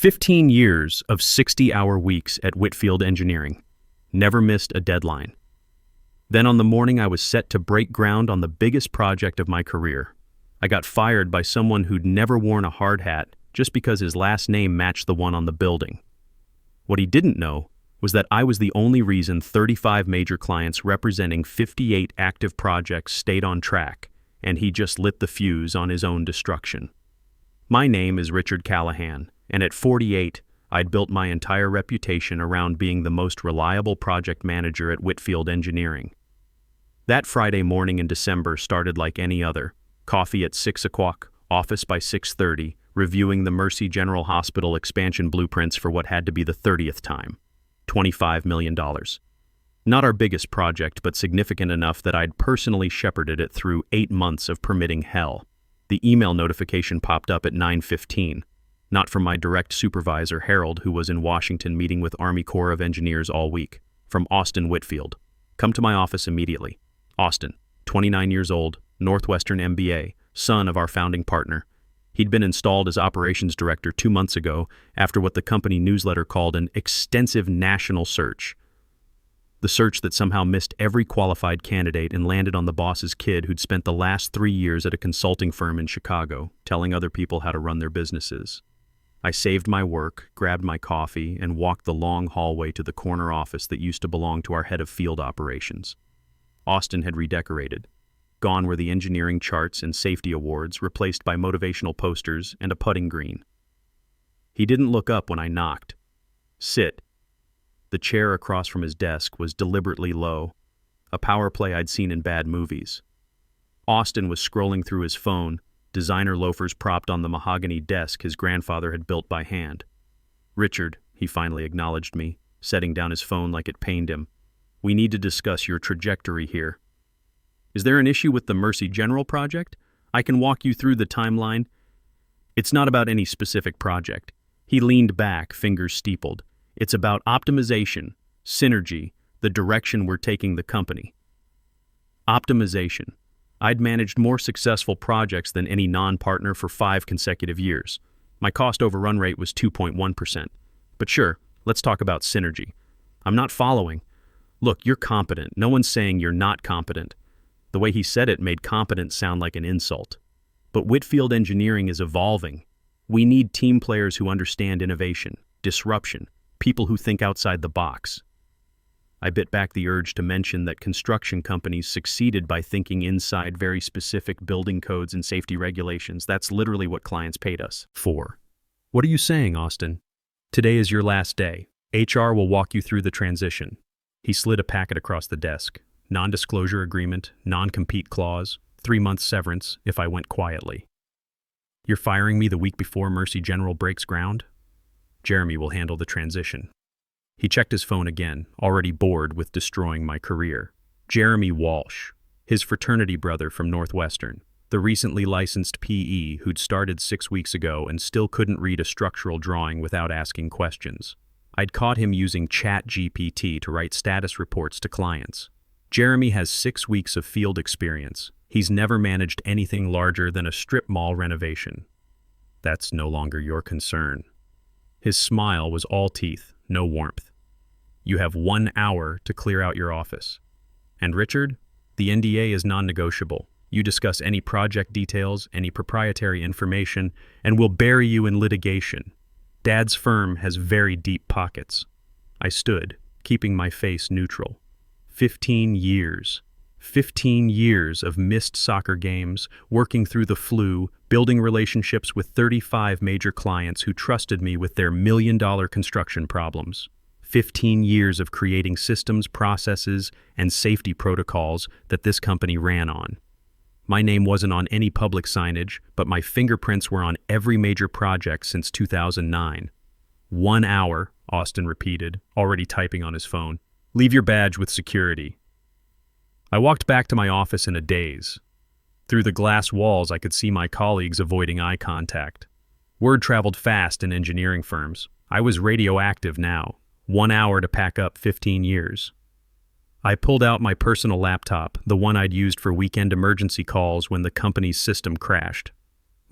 15 years of 60-hour weeks at Whitfield Engineering. Never missed a deadline. Then on the morning I was set to break ground on the biggest project of my career, I got fired by someone who'd never worn a hard hat just because his last name matched the one on the building. What he didn't know was that I was the only reason 35 major clients representing 58 active projects stayed on track, and he just lit the fuse on his own destruction. My name is Richard Callahan, and at 48, I'd built my entire reputation around being the most reliable project manager at Whitfield Engineering. That Friday morning in December started like any other. Coffee at 6 o'clock, office by 6:30, reviewing the Mercy General Hospital expansion blueprints for what had to be the 30th time. $25 million. Not our biggest project, but significant enough that I'd personally shepherded it through 8 months of permitting hell. The email notification popped up at 9:15. Not from my direct supervisor, Harold, who was in Washington meeting with Army Corps of Engineers all week. From Austin Whitfield. Come to my office immediately. Austin, 29 years old, Northwestern MBA, son of our founding partner. He'd been installed as operations director 2 months ago after what the company newsletter called an extensive national search. The search that somehow missed every qualified candidate and landed on the boss's kid who'd spent the last 3 years at a consulting firm in Chicago, telling other people how to run their businesses. I saved my work, grabbed my coffee, and walked the long hallway to the corner office that used to belong to our head of field operations. Austin had redecorated. Gone were the engineering charts and safety awards, replaced by motivational posters and a putting green. He didn't look up when I knocked. Sit. The chair across from his desk was deliberately low, a power play I'd seen in bad movies. Austin was scrolling through his phone, designer loafers propped on the mahogany desk his grandfather had built by hand. Richard, he finally acknowledged me, setting down his phone like it pained him. We need to discuss your trajectory here. Is there an issue with the Mercy General project? I can walk you through the timeline. It's not about any specific project. He leaned back, fingers steepled. It's about optimization, synergy, the direction we're taking the company. Optimization. I'd managed more successful projects than any non-partner for 5 consecutive years. My cost overrun rate was 2.1%. But sure, let's talk about synergy. I'm not following. Look, you're competent. No one's saying you're not competent. The way he said it made competent sound like an insult. But Whitfield Engineering is evolving. We need team players who understand innovation, disruption, people who think outside the box. I bit back the urge to mention that construction companies succeeded by thinking inside very specific building codes and safety regulations. That's literally what clients paid us for. What are you saying, Austin? Today is your last day. HR will walk you through the transition. He slid a packet across the desk. Non-disclosure agreement, non-compete clause, 3-month severance if I went quietly. You're firing me the week before Mercy General breaks ground? Jeremy will handle the transition. He checked his phone again, already bored with destroying my career. Jeremy Walsh, his fraternity brother from Northwestern, the recently licensed PE who'd started 6 weeks ago and still couldn't read a structural drawing without asking questions. I'd caught him using ChatGPT to write status reports to clients. Jeremy has 6 weeks of field experience. He's never managed anything larger than a strip mall renovation. That's no longer your concern. His smile was all teeth, no warmth. You have 1 hour to clear out your office. And Richard, the NDA is non-negotiable. You discuss any project details, any proprietary information, and we'll bury you in litigation. Dad's firm has very deep pockets. I stood, keeping my face neutral. 15 years. 15 years of missed soccer games, working through the flu, building relationships with 35 major clients who trusted me with their million-dollar construction problems. 15 years of creating systems, processes, and safety protocols that this company ran on. My name wasn't on any public signage, but my fingerprints were on every major project since 2009. 1 hour, Austin repeated, already typing on his phone. Leave your badge with security. I walked back to my office in a daze. Through the glass walls, I could see my colleagues avoiding eye contact. Word traveled fast in engineering firms. I was radioactive now. 1 hour to pack up 15 years. I pulled out my personal laptop, the one I'd used for weekend emergency calls when the company's system crashed.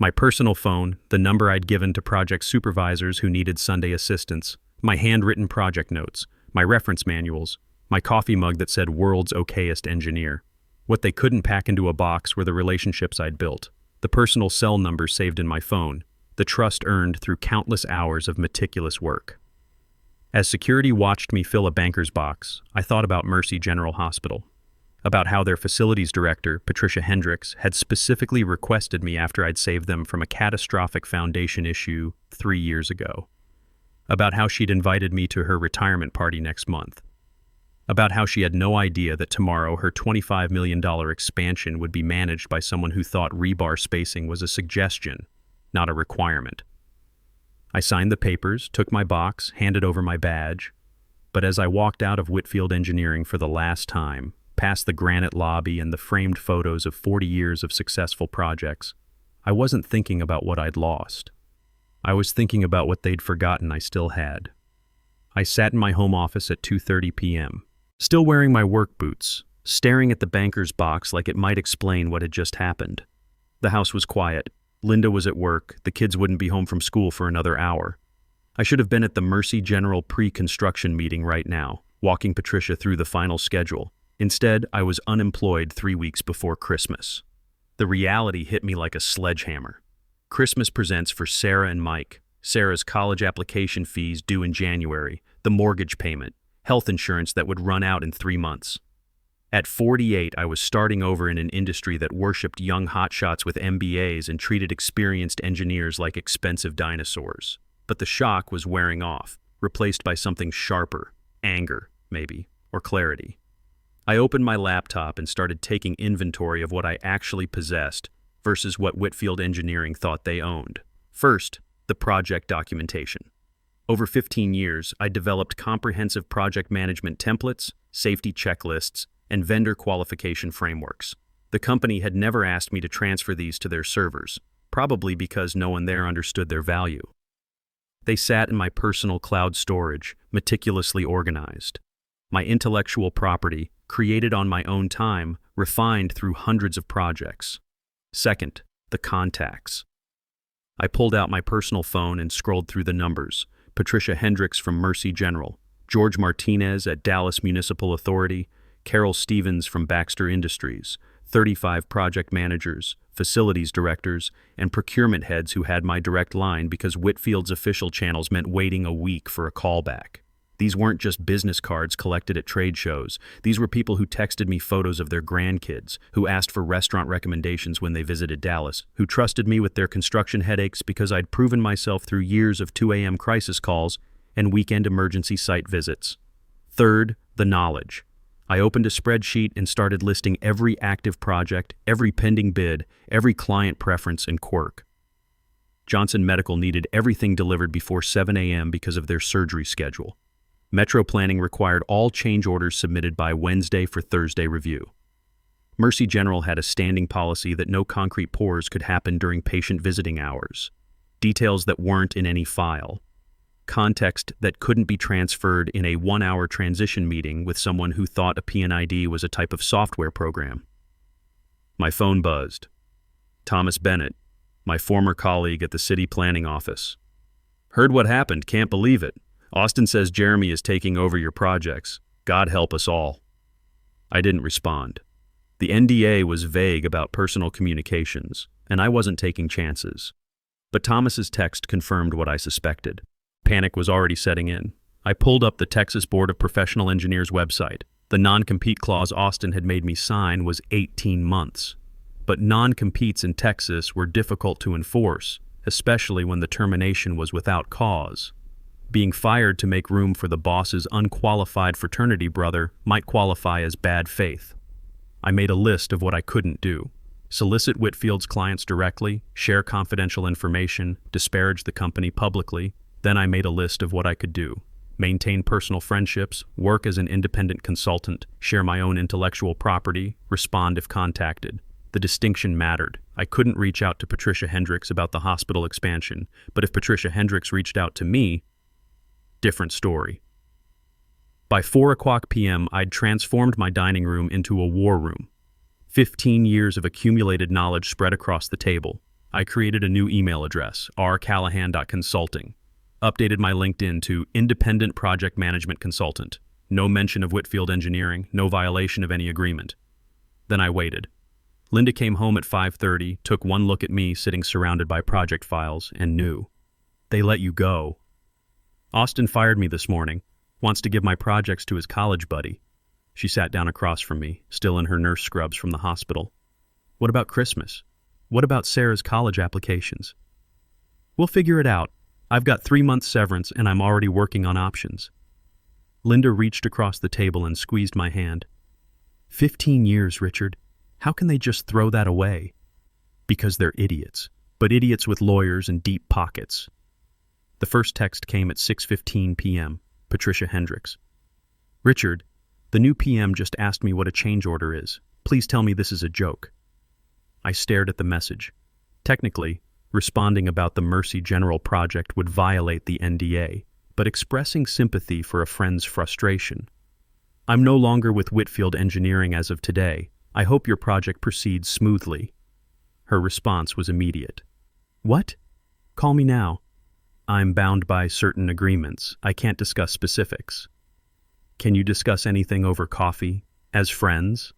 My personal phone, the number I'd given to project supervisors who needed Sunday assistance, my handwritten project notes, my reference manuals, my coffee mug that said "World's Okayest Engineer." What they couldn't pack into a box were the relationships I'd built, the personal cell numbers saved in my phone, the trust earned through countless hours of meticulous work. As security watched me fill a banker's box, I thought about Mercy General Hospital, about how their facilities director, Patricia Hendricks, had specifically requested me after I'd saved them from a catastrophic foundation issue 3 years ago, about how she'd invited me to her retirement party next month, about how she had no idea that tomorrow her $25 million expansion would be managed by someone who thought rebar spacing was a suggestion, not a requirement. I signed the papers, took my box, handed over my badge, but as I walked out of Whitfield Engineering for the last time, past the granite lobby and the framed photos of 40 years of successful projects, I wasn't thinking about what I'd lost. I was thinking about what they'd forgotten I still had. I sat in my home office at 2:30 p.m., still wearing my work boots, staring at the banker's box like it might explain what had just happened. The house was quiet. Linda was at work. The kids wouldn't be home from school for another hour. I should have been at the Mercy General pre-construction meeting right now, walking Patricia through the final schedule. Instead, I was unemployed 3 weeks before Christmas. The reality hit me like a sledgehammer. Christmas presents for Sarah and Mike, Sarah's college application fees due in January, the mortgage payment, health insurance that would run out in 3 months. At 48, I was starting over in an industry that worshipped young hotshots with MBAs and treated experienced engineers like expensive dinosaurs. But the shock was wearing off, replaced by something sharper, anger, maybe, or clarity. I opened my laptop and started taking inventory of what I actually possessed versus what Whitfield Engineering thought they owned. First, the project documentation. Over 15 years, I developed comprehensive project management templates, safety checklists, and vendor qualification frameworks. The company had never asked me to transfer these to their servers, probably because no one there understood their value. They sat in my personal cloud storage, meticulously organized. My intellectual property, created on my own time, refined through hundreds of projects. Second, the contacts. I pulled out my personal phone and scrolled through the numbers. Patricia Hendricks from Mercy General, George Martinez at Dallas Municipal Authority, Carol Stevens from Baxter Industries, 35 project managers, facilities directors, and procurement heads who had my direct line because Whitfield's official channels meant waiting a week for a callback. These weren't just business cards collected at trade shows. These were people who texted me photos of their grandkids, who asked for restaurant recommendations when they visited Dallas, who trusted me with their construction headaches because I'd proven myself through years of 2 a.m. crisis calls and weekend emergency site visits. Third, the knowledge. I opened a spreadsheet and started listing every active project, every pending bid, every client preference and quirk. Johnson Medical needed everything delivered before 7 a.m. because of their surgery schedule. Metro Planning required all change orders submitted by Wednesday for Thursday review. Mercy General had a standing policy that no concrete pours could happen during patient visiting hours. Details that weren't in any file. Context that couldn't be transferred in a 1-hour transition meeting with someone who thought a PNID was a type of software program. My phone buzzed. Thomas Bennett, my former colleague at the city planning office. Heard what happened, can't believe it. Austin says Jeremy is taking over your projects. God help us all. I didn't respond. The NDA was vague about personal communications, and I wasn't taking chances. But Thomas's text confirmed what I suspected. Panic was already setting in. I pulled up the Texas Board of Professional Engineers website. The non-compete clause Austin had made me sign was 18 months. But non-competes in Texas were difficult to enforce, especially when the termination was without cause. Being fired to make room for the boss's unqualified fraternity brother might qualify as bad faith. I made a list of what I couldn't do. Solicit Whitfield's clients directly, share confidential information, disparage the company publicly. Then I made a list of what I could do. Maintain personal friendships, work as an independent consultant, share my own intellectual property, respond if contacted. The distinction mattered. I couldn't reach out to Patricia Hendricks about the hospital expansion, but if Patricia Hendricks reached out to me, different story. By 4:00 p.m., I'd transformed my dining room into a war room. 15 years of accumulated knowledge spread across the table. I created a new email address, rcallahan.consulting. Updated my LinkedIn to Independent Project Management Consultant. No mention of Whitfield Engineering, no violation of any agreement. Then I waited. Linda came home at 5:30, took one look at me sitting surrounded by project files, and knew. They let you go. Austin fired me this morning. Wants to give my projects to his college buddy. She sat down across from me, still in her nurse scrubs from the hospital. What about Christmas? What about Sarah's college applications? We'll figure it out. I've got 3 months severance and I'm already working on options. Linda reached across the table and squeezed my hand. 15 years, Richard. How can they just throw that away? Because they're idiots, but idiots with lawyers and deep pockets. The first text came at 6:15 p.m., Patricia Hendricks. Richard, the new PM just asked me what a change order is. Please tell me this is a joke. I stared at the message. Technically, responding about the Mercy General project would violate the NDA, but expressing sympathy for a friend's frustration. I'm no longer with Whitfield Engineering as of today. I hope your project proceeds smoothly. Her response was immediate. What? Call me now. I'm bound by certain agreements. I can't discuss specifics. Can you discuss anything over coffee? As friends?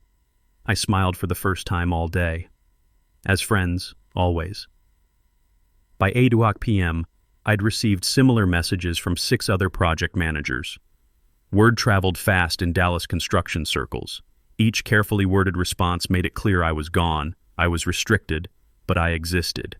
I smiled for the first time all day. As friends, always. By 8 p.m., I'd received similar messages from 6 other project managers. Word traveled fast in Dallas construction circles. Each carefully worded response made it clear I was gone, I was restricted, but I existed.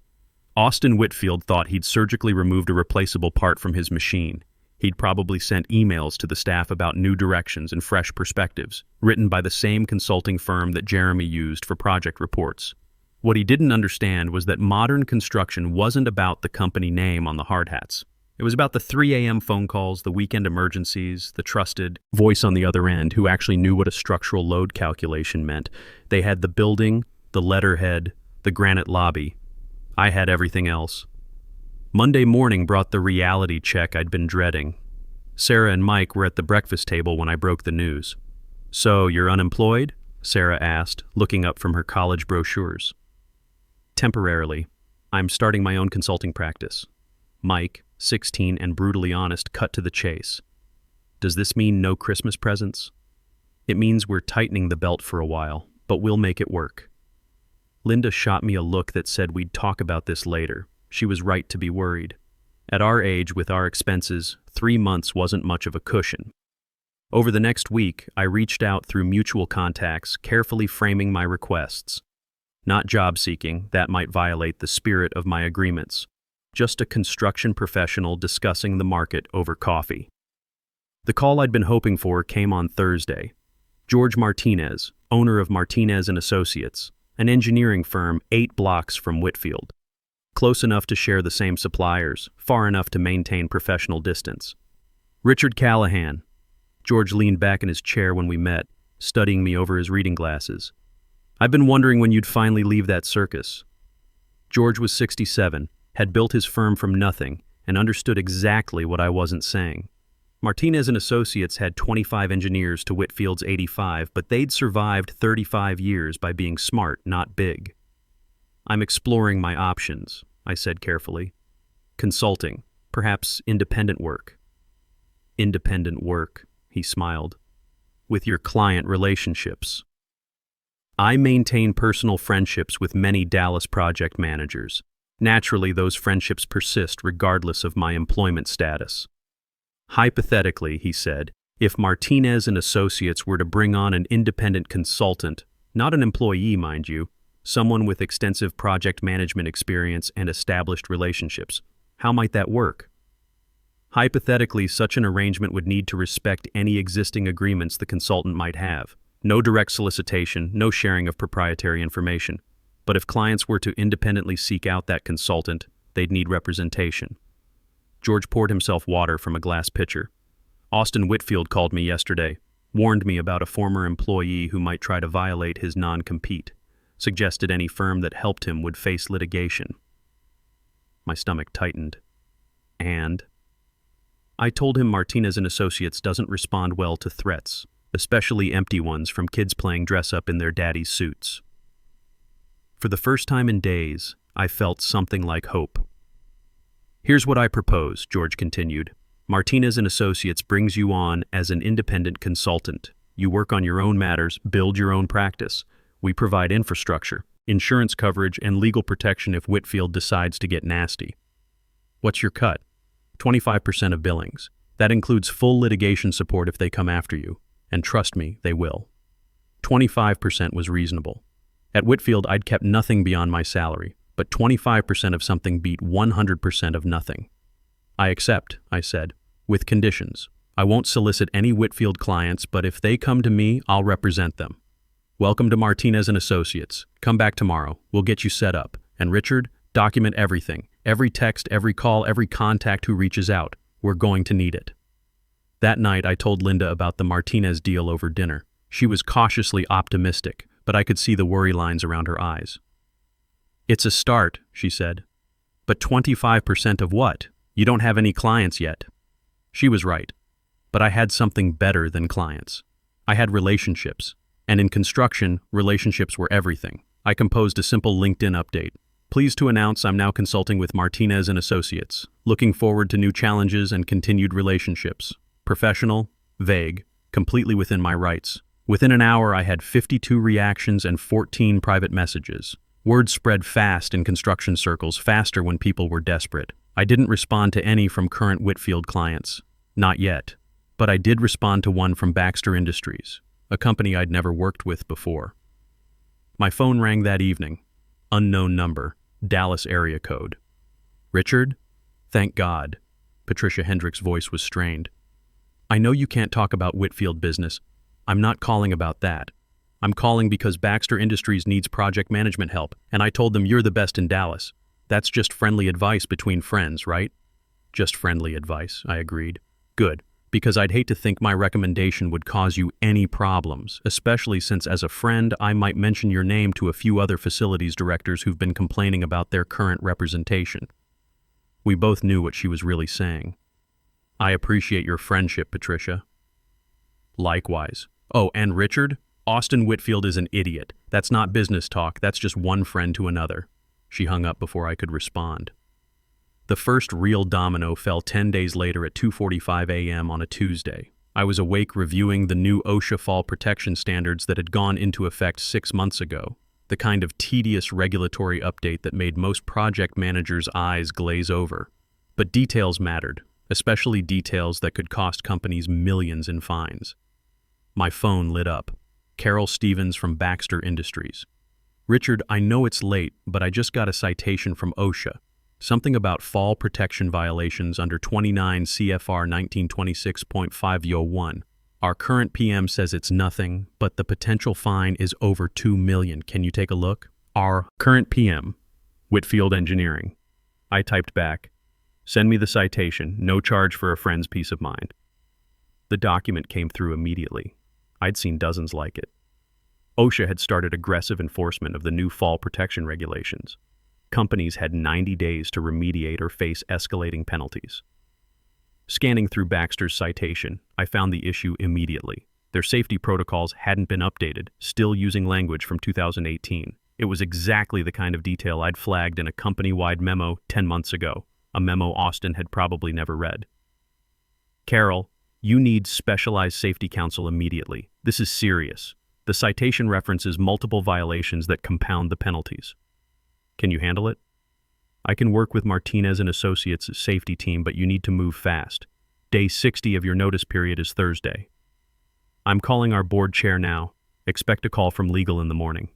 Austin Whitfield thought he'd surgically removed a replaceable part from his machine. He'd probably sent emails to the staff about new directions and fresh perspectives, written by the same consulting firm that Jeremy used for project reports. What he didn't understand was that modern construction wasn't about the company name on the hard hats. It was about the 3 a.m. phone calls, the weekend emergencies, the trusted voice on the other end who actually knew what a structural load calculation meant. They had the building, the letterhead, the granite lobby. I had everything else. Monday morning brought the reality check I'd been dreading. Sarah and Mike were at the breakfast table when I broke the news. So, you're unemployed? Sarah asked, looking up from her college brochures. Temporarily. I'm starting my own consulting practice. Mike, 16 and brutally honest, cut to the chase. Does this mean no Christmas presents? It means we're tightening the belt for a while, but we'll make it work. Linda shot me a look that said we'd talk about this later. She was right to be worried. At our age, with our expenses, 3 months wasn't much of a cushion. Over the next week, I reached out through mutual contacts, carefully framing my requests. Not job seeking, that might violate the spirit of my agreements. Just a construction professional discussing the market over coffee. The call I'd been hoping for came on Thursday. George Martinez, owner of Martinez & Associates, an engineering firm 8 blocks from Whitfield. Close enough to share the same suppliers, far enough to maintain professional distance. Richard Callahan. George leaned back in his chair when we met, studying me over his reading glasses. I've been wondering when you'd finally leave that circus. George was 67, had built his firm from nothing, and understood exactly what I wasn't saying. Martinez & Associates had 25 engineers to Whitfield's 85, but they'd survived 35 years by being smart, not big. I'm exploring my options, I said carefully. Consulting, perhaps independent work. Independent work, he smiled. With your client relationships. I maintain personal friendships with many Dallas project managers. Naturally, those friendships persist regardless of my employment status. Hypothetically, he said, if Martinez & Associates were to bring on an independent consultant, not an employee, mind you, someone with extensive project management experience and established relationships, how might that work? Hypothetically, such an arrangement would need to respect any existing agreements the consultant might have. No direct solicitation, no sharing of proprietary information. But if clients were to independently seek out that consultant, they'd need representation. George poured himself water from a glass pitcher. Austin Whitfield called me yesterday, warned me about a former employee who might try to violate his non-compete, suggested any firm that helped him would face litigation. My stomach tightened. And? I told him Martinez & Associates doesn't respond well to threats, especially empty ones from kids playing dress-up in their daddy's suits. For the first time in days, I felt something like hope. "Here's what I propose," George continued. "Martinez and Associates brings you on as an independent consultant. You work on your own matters, build your own practice. We provide infrastructure, insurance coverage, and legal protection if Whitfield decides to get nasty. What's your cut? 25% of billings. That includes full litigation support if they come after you. And trust me, they will." 25% was reasonable. At Whitfield, I'd kept nothing beyond my salary, but 25% of something beat 100% of nothing. "I accept," I said, "with conditions. I won't solicit any Whitfield clients, but if they come to me, I'll represent them. Welcome to Martinez and Associates. Come back tomorrow. We'll get you set up. And Richard, document everything. Every text, every call, every contact who reaches out. We're going to need it." That night, I told Linda about the Martinez deal over dinner. She was cautiously optimistic, but I could see the worry lines around her eyes. "It's a start," she said. "But 25% of what? You don't have any clients yet." She was right. But I had something better than clients. I had relationships. And in construction, relationships were everything. I composed a simple LinkedIn update. "Pleased to announce I'm now consulting with Martinez and Associates. Looking forward to new challenges and continued relationships. Professional, vague, completely within my rights." Within an hour, I had 52 reactions and 14 private messages. Word spread fast in construction circles, faster when people were desperate. I didn't respond to any from current Whitfield clients. Not yet. But I did respond to one from Baxter Industries, a company I'd never worked with before. My phone rang that evening. Unknown number, Dallas area code. "Richard?" "Thank God." Patricia Hendrick's voice was strained. "I know you can't talk about Whitfield business. I'm not calling about that. I'm calling because Baxter Industries needs project management help, and I told them you're the best in Dallas. That's just friendly advice between friends, right?" "Just friendly advice," I agreed. "Good, because I'd hate to think my recommendation would cause you any problems, especially since as a friend I might mention your name to a few other facilities directors who've been complaining about their current representation." We both knew what she was really saying. "I appreciate your friendship, Patricia." "Likewise. Oh, and Richard, Austin Whitfield is an idiot. That's not business talk, that's just one friend to another." She hung up before I could respond. The first real domino fell 10 days later at 2:45 a.m. on a Tuesday. I was awake reviewing the new OSHA fall protection standards that had gone into effect 6 months ago, the kind of tedious regulatory update that made most project managers' eyes glaze over. But details mattered, especially details that could cost companies millions in fines. My phone lit up. Carol Stevens from Baxter Industries. "Richard, I know it's late, but I just got a citation from OSHA. Something about fall protection violations under 29 CFR 1926.501. Our current PM says it's nothing, but the potential fine is over $2 million. Can you take a look?" "Our current PM, Whitfield Engineering." I typed back, "Send me the citation, no charge for a friend's peace of mind." The document came through immediately. I'd seen dozens like it. OSHA had started aggressive enforcement of the new fall protection regulations. Companies had 90 days to remediate or face escalating penalties. Scanning through Baxter's citation, I found the issue immediately. Their safety protocols hadn't been updated, still using language from 2018. It was exactly the kind of detail I'd flagged in a company-wide memo 10 months ago, a memo Austin had probably never read. "Carol, you need specialized safety counsel immediately. This is serious. The citation references multiple violations that compound the penalties. Can you handle it?" "I can work with Martinez and Associates' safety team, but you need to move fast. Day 60 of your notice period is Thursday." "I'm calling our board chair now. Expect a call from legal in the morning."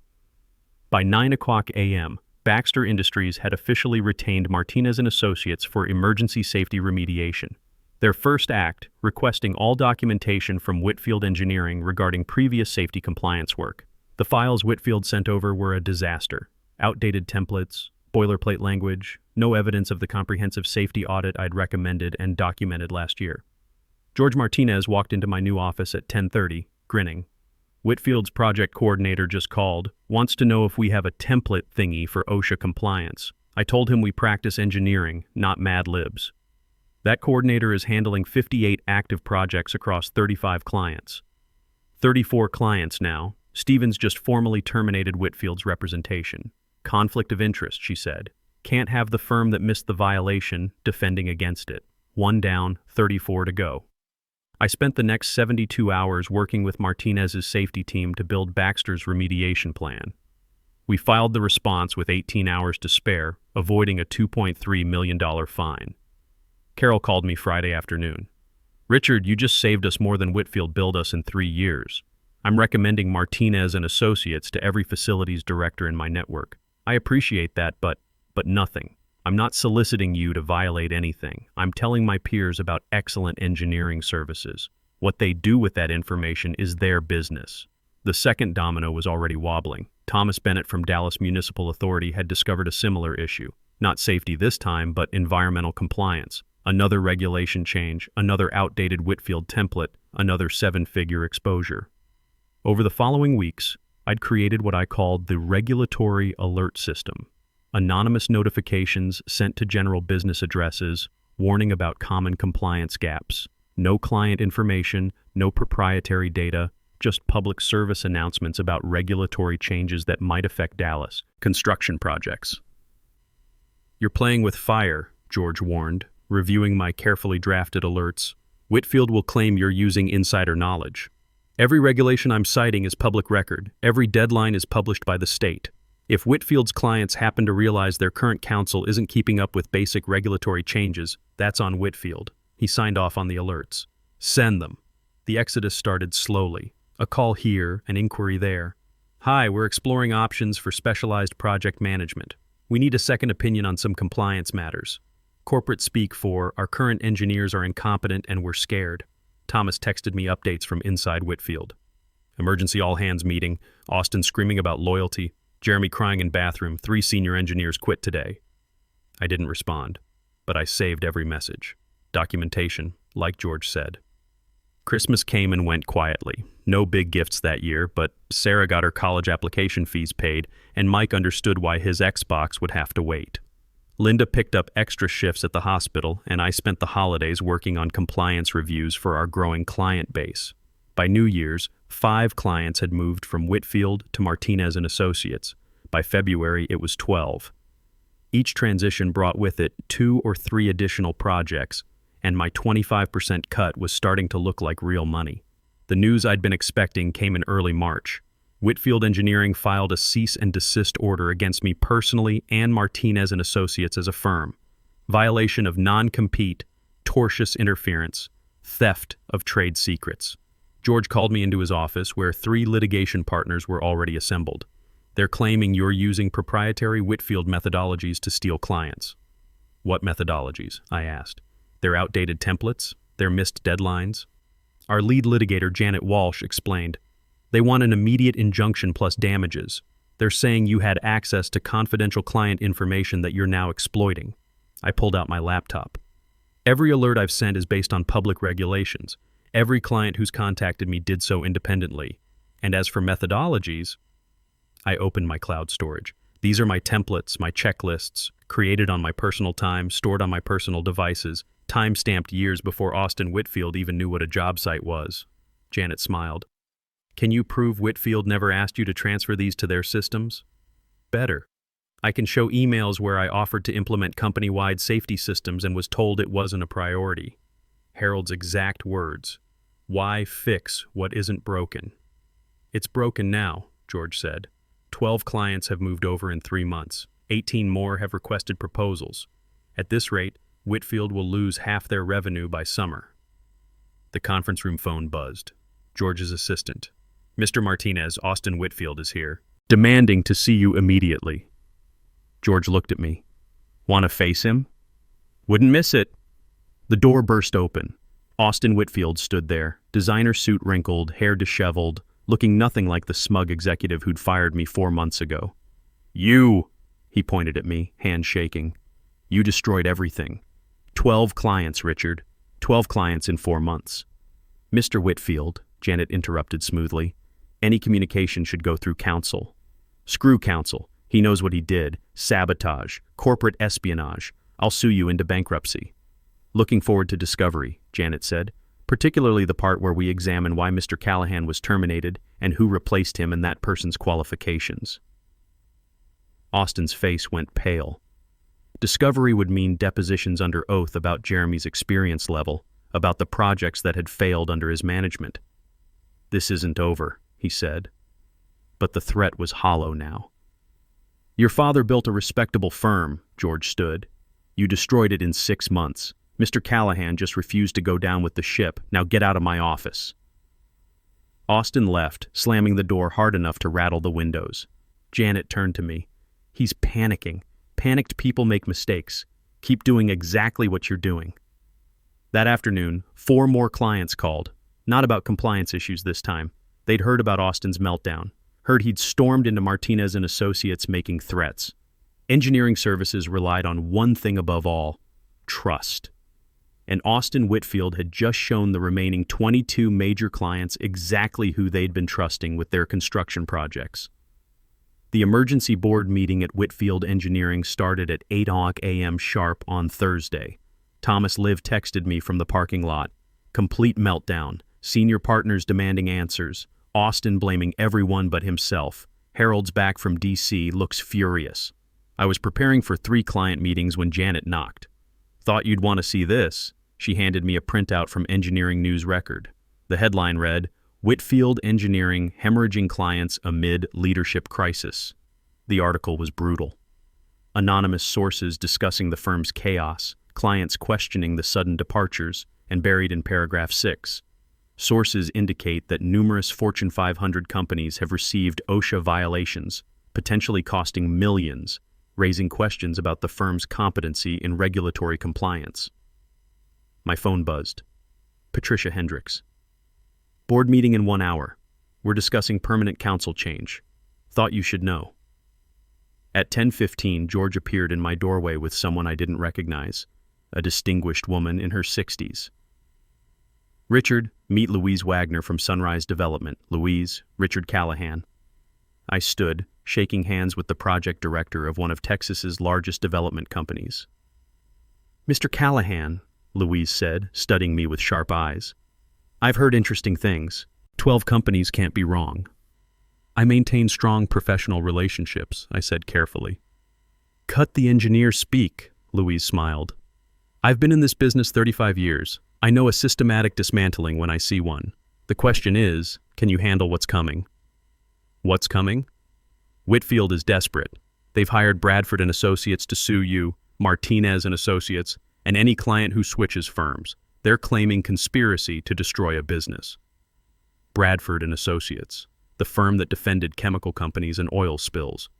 By 9:00 a.m., Baxter Industries had officially retained Martinez and Associates for emergency safety remediation. Their first act, requesting all documentation from Whitfield Engineering regarding previous safety compliance work. The files Whitfield sent over were a disaster. Outdated templates, boilerplate language, no evidence of the comprehensive safety audit I'd recommended and documented last year. George Martinez walked into my new office at 10:30, grinning. "Whitfield's project coordinator just called, wants to know if we have a template thingy for OSHA compliance. I told him we practice engineering, not Mad Libs." That coordinator is handling 58 active projects across 35 clients. 34 clients now. Stevens just formally terminated Whitfield's representation. "Conflict of interest," she said. Can't have the firm that missed the violation defending against it. 1 down, 34 to go. I spent the next 72 hours working with Martinez's safety team to build Baxter's remediation plan. We filed the response with 18 hours to spare, avoiding a $2.3 million fine. Carol called me Friday afternoon. "Richard, you just saved us more than Whitfield billed us in 3 years. I'm recommending Martinez and Associates to every facilities director in my network. I appreciate that, but nothing. I'm not soliciting you to violate anything. I'm telling my peers about excellent engineering services. What they do with that information is their business." The second domino was already wobbling. Thomas Bennett from Dallas Municipal Authority had discovered a similar issue. Not safety this time, but environmental compliance. Another regulation change, another outdated Whitfield template, another 7-figure exposure. Over the following weeks, I'd created what I called the regulatory alert system. Anonymous notifications sent to general business addresses, warning about common compliance gaps. No client information, no proprietary data, just public service announcements about regulatory changes that might affect Dallas. Construction projects. "You're playing with fire," George warned, reviewing my carefully drafted alerts. "Whitfield will claim you're using insider knowledge. Every regulation I'm citing is public record. Every deadline is published by the state. If Whitfield's clients happen to realize their current counsel isn't keeping up with basic regulatory changes, that's on Whitfield." He signed off on the alerts. "Send them." The exodus started slowly. A call here, an inquiry there. "Hi, we're exploring options for specialized project management. We need a second opinion on some compliance matters. Corporate speak for, our current engineers are incompetent and we're scared." Thomas texted me updates from inside Whitfield. Emergency all-hands meeting, Austin screaming about loyalty, Jeremy crying in bathroom, 3 senior engineers quit today. I didn't respond, but I saved every message. Documentation, like George said. Christmas came and went quietly. No big gifts that year, but Sarah got her college application fees paid, and Mike understood why his Xbox would have to wait. Linda picked up extra shifts at the hospital, and I spent the holidays working on compliance reviews for our growing client base. By New Year's, 5 clients had moved from Whitfield to Martinez and Associates. By February, it was 12. Each transition brought with it 2 or 3 additional projects, and my 25% cut was starting to look like real money. The news I'd been expecting came in early March. Whitfield Engineering filed a cease and desist order against me personally and Martinez and Associates as a firm. Violation of non-compete, tortious interference, theft of trade secrets. George called me into his office where 3 litigation partners were already assembled. "They're claiming you're using proprietary Whitfield methodologies to steal clients." "What methodologies?" I asked. "Their outdated templates? Their missed deadlines?" Our lead litigator, Janet Walsh, explained. "They want an immediate injunction plus damages. They're saying you had access to confidential client information that you're now exploiting." I pulled out my laptop. "Every alert I've sent is based on public regulations. Every client who's contacted me did so independently. And as for methodologies," I opened my cloud storage. "These are my templates, my checklists, created on my personal time, stored on my personal devices, time-stamped years before Austin Whitfield even knew what a job site was." Janet smiled. "Can you prove Whitfield never asked you to transfer these to their systems?" "Better. I can show emails where I offered to implement company-wide safety systems and was told it wasn't a priority." Harold's exact words. "Why fix what isn't broken?" "It's broken now," George said. 12 clients have moved over in 3 months. 18 more have requested proposals. At this rate, Whitfield will lose half their revenue by summer. The conference room phone buzzed. George's assistant. "Mr. Martinez, Austin Whitfield is here, demanding to see you immediately." George looked at me. "Want to face him?" "Wouldn't miss it." The door burst open. Austin Whitfield stood there, designer suit wrinkled, hair disheveled, looking nothing like the smug executive who'd fired me 4 months ago. "You," he pointed at me, hand shaking. "You destroyed everything. 12 clients, Richard. 12 clients in 4 months." "Mr. Whitfield," Janet interrupted smoothly, "any communication should go through counsel." "Screw counsel. He knows what he did. Sabotage. Corporate espionage. I'll sue you into bankruptcy." "Looking forward to discovery," Janet said, "particularly the part where we examine why Mr. Callahan was terminated and who replaced him and that person's qualifications." Austin's face went pale. Discovery would mean depositions under oath about Jeremy's experience level, about the projects that had failed under his management. "This isn't over," he said. But the threat was hollow now. "Your father built a respectable firm," George stood. "You destroyed it in 6 months. Mr. Callahan just refused to go down with the ship. Now get out of my office." Austin left, slamming the door hard enough to rattle the windows. Janet turned to me. "He's panicking. Panicked people make mistakes. Keep doing exactly what you're doing." That afternoon, 4 more clients called. Not about compliance issues this time. They'd heard about Austin's meltdown. Heard he'd stormed into Martinez and Associates making threats. Engineering services relied on one thing above all: trust. And Austin Whitfield had just shown the remaining 22 major clients exactly who they'd been trusting with their construction projects. The emergency board meeting at Whitfield Engineering started at 8 a.m. sharp on Thursday. Thomas Liv texted me from the parking lot. Complete meltdown. Senior partners demanding answers. Austin blaming everyone but himself. Harold's back from D.C. looks furious. I was preparing for 3 client meetings when Janet knocked. "Thought you'd want to see this." She handed me a printout from Engineering News Record. The headline read, "Whitfield Engineering Hemorrhaging Clients Amid Leadership Crisis." The article was brutal. Anonymous sources discussing the firm's chaos, clients questioning the sudden departures, and buried in paragraph 6. Sources indicate that numerous Fortune 500 companies have received OSHA violations, potentially costing millions, raising questions about the firm's competency in regulatory compliance. My phone buzzed. Patricia Hendricks. "Board meeting in 1 hour. We're discussing permanent counsel change. Thought you should know." At 10:15, George appeared in my doorway with someone I didn't recognize, a distinguished woman in her 60s. "Richard, meet Louise Wagner from Sunrise Development. Louise, Richard Callahan." I stood, shaking hands with the project director of one of Texas's largest development companies. "Mr. Callahan," Louise said, studying me with sharp eyes. "I've heard interesting things. 12 companies can't be wrong." "I maintain strong professional relationships," I said carefully. "Cut the engineer speak," Louise smiled. "I've been in this business 35 years. I know a systematic dismantling when I see one. The question is, can you handle what's coming?" "What's coming?" "Whitfield is desperate. They've hired Bradford and Associates to sue you, Martinez and Associates, and any client who switches firms. They're claiming conspiracy to destroy a business." Bradford and Associates, the firm that defended chemical companies and oil spills.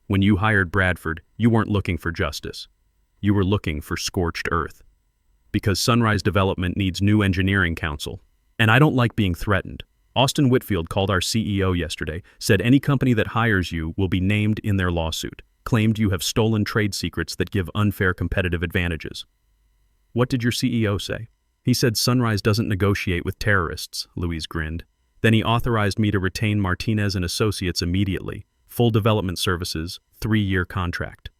When you hired Bradford, you weren't looking for justice. You were looking for scorched earth. Because Sunrise Development needs new engineering counsel. And I don't like being threatened. Austin Whitfield called our CEO yesterday, said any company that hires you will be named in their lawsuit, claimed you have stolen trade secrets that give unfair competitive advantages. "What did your CEO say?" "He said Sunrise doesn't negotiate with terrorists," Louise grinned. "Then he authorized me to retain Martinez and Associates immediately. Full development services, 3-year contract."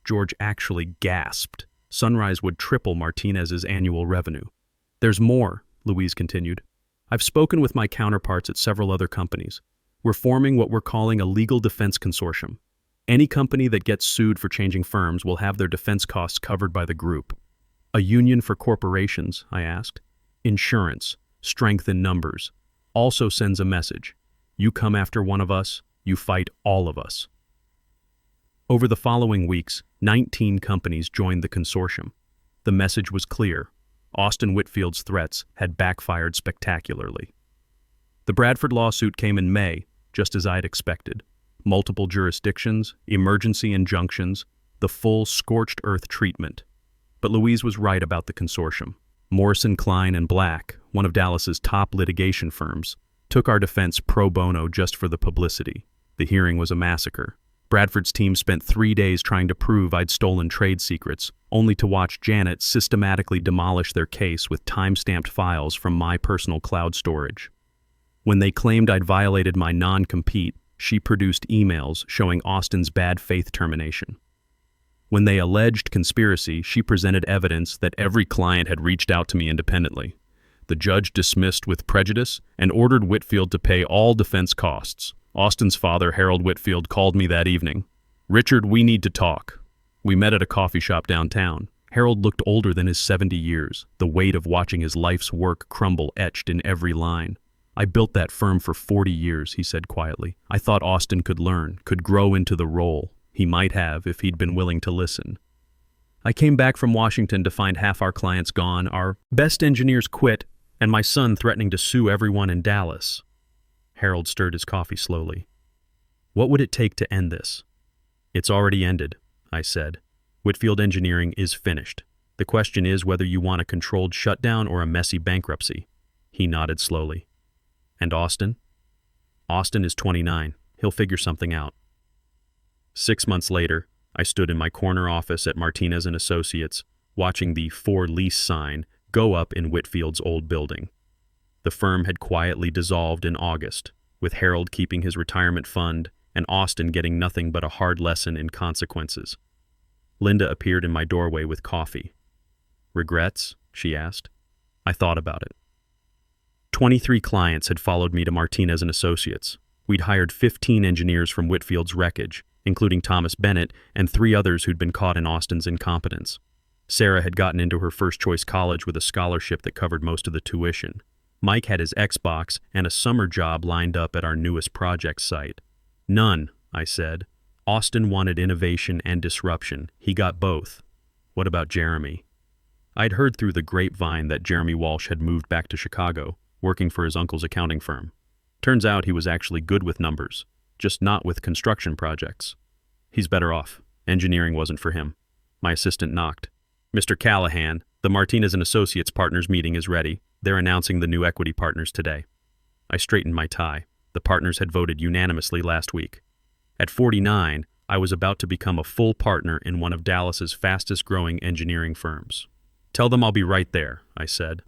George actually gasped. Sunrise would triple Martinez's annual revenue. "There's more," Louise continued. "I've spoken with my counterparts at several other companies. We're forming what we're calling a legal defense consortium. Any company that gets sued for changing firms will have their defense costs covered by the group." "A union for corporations?" I asked. "Insurance, strength in numbers. Also sends a message. You come after one of us, you fight all of us." Over the following weeks, 19 companies joined the consortium. The message was clear. Austin Whitfield's threats had backfired spectacularly. The Bradford lawsuit came in May, just as I'd expected. Multiple jurisdictions, emergency injunctions, the full scorched earth treatment. But Louise was right about the consortium. Morrison, Klein & Black, one of Dallas's top litigation firms, took our defense pro bono just for the publicity. The hearing was a massacre. Bradford's team spent 3 days trying to prove I'd stolen trade secrets, only to watch Janet systematically demolish their case with time-stamped files from my personal cloud storage. When they claimed I'd violated my non-compete, she produced emails showing Austin's bad faith termination. When they alleged conspiracy, she presented evidence that every client had reached out to me independently. The judge dismissed with prejudice and ordered Whitfield to pay all defense costs. Austin's father, Harold Whitfield, called me that evening. "Richard, we need to talk." We met at a coffee shop downtown. Harold looked older than his 70 years, the weight of watching his life's work crumble etched in every line. I built that firm for 40 years, he said quietly. I thought Austin could learn, could grow into the role. He might have if he'd been willing to listen. I came back from Washington to find half our clients gone, our best engineers quit, and my son threatening to sue everyone in Dallas. Harold stirred his coffee slowly. What would it take to end this? It's already ended, I said. Whitfield Engineering is finished. The question is whether you want a controlled shutdown or a messy bankruptcy. He nodded slowly. And Austin? Austin is 29. He'll figure something out. 6 months later, I stood in my corner office at Martinez & Associates, watching the For Lease sign go up in Whitfield's old building. The firm had quietly dissolved in August, with Harold keeping his retirement fund and Austin getting nothing but a hard lesson in consequences. Linda appeared in my doorway with coffee. Regrets? She asked. I thought about it. 23 clients had followed me to Martinez & Associates. We'd hired 15 engineers from Whitfield's wreckage, including Thomas Bennett and 3 others who'd been caught in Austin's incompetence. Sarah had gotten into her first-choice college with a scholarship that covered most of the tuition. Mike had his Xbox and a summer job lined up at our newest project site. None, I said. Austin wanted innovation and disruption. He got both. What about Jeremy? I'd heard through the grapevine that Jeremy Walsh had moved back to Chicago, working for his uncle's accounting firm. Turns out he was actually good with numbers, just not with construction projects. He's better off. Engineering wasn't for him. My assistant knocked. Mr. Callahan, the Martinez & Associates partners meeting is ready. They're announcing the new equity partners today. I straightened my tie. The partners had voted unanimously last week. At 49, I was about to become a full partner in one of Dallas's fastest-growing engineering firms. Tell them I'll be right there, I said.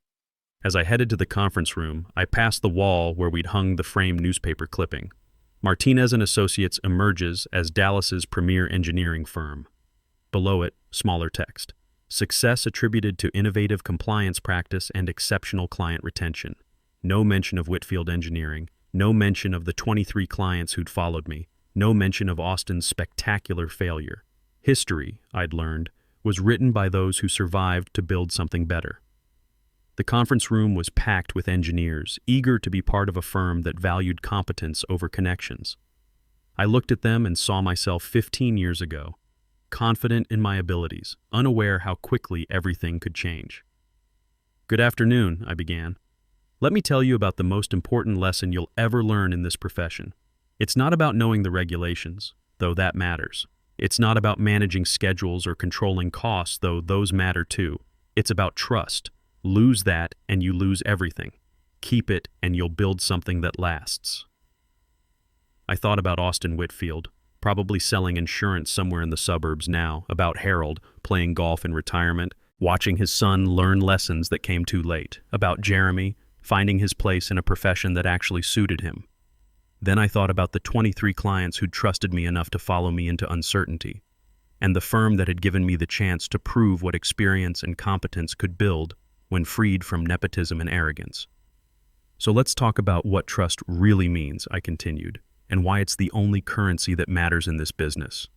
As I headed to the conference room, I passed the wall where we'd hung the framed newspaper clipping. Martinez & Associates emerges as Dallas's premier engineering firm. Below it, smaller text. Success attributed to innovative compliance practice and exceptional client retention. No mention of Whitfield Engineering. No mention of the 23 clients who'd followed me. No mention of Austin's spectacular failure. History, I'd learned, was written by those who survived to build something better. The conference room was packed with engineers, eager to be part of a firm that valued competence over connections. I looked at them and saw myself 15 years ago, confident in my abilities, unaware how quickly everything could change. Good afternoon, I began. Let me tell you about the most important lesson you'll ever learn in this profession. It's not about knowing the regulations, though that matters. It's not about managing schedules or controlling costs, though those matter too. It's about trust. Lose that and you lose everything. Keep it and you'll build something that lasts. I thought about Austin Whitfield, probably selling insurance somewhere in the suburbs now, about Harold playing golf in retirement, watching his son learn lessons that came too late, about Jeremy finding his place in a profession that actually suited him. Then I thought about the 23 clients who'd trusted me enough to follow me into uncertainty, and the firm that had given me the chance to prove what experience and competence could build when freed from nepotism and arrogance. So let's talk about what trust really means, I continued, and why it's the only currency that matters in this business.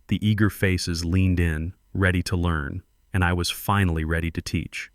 The eager faces leaned in, ready to learn, and I was finally ready to teach.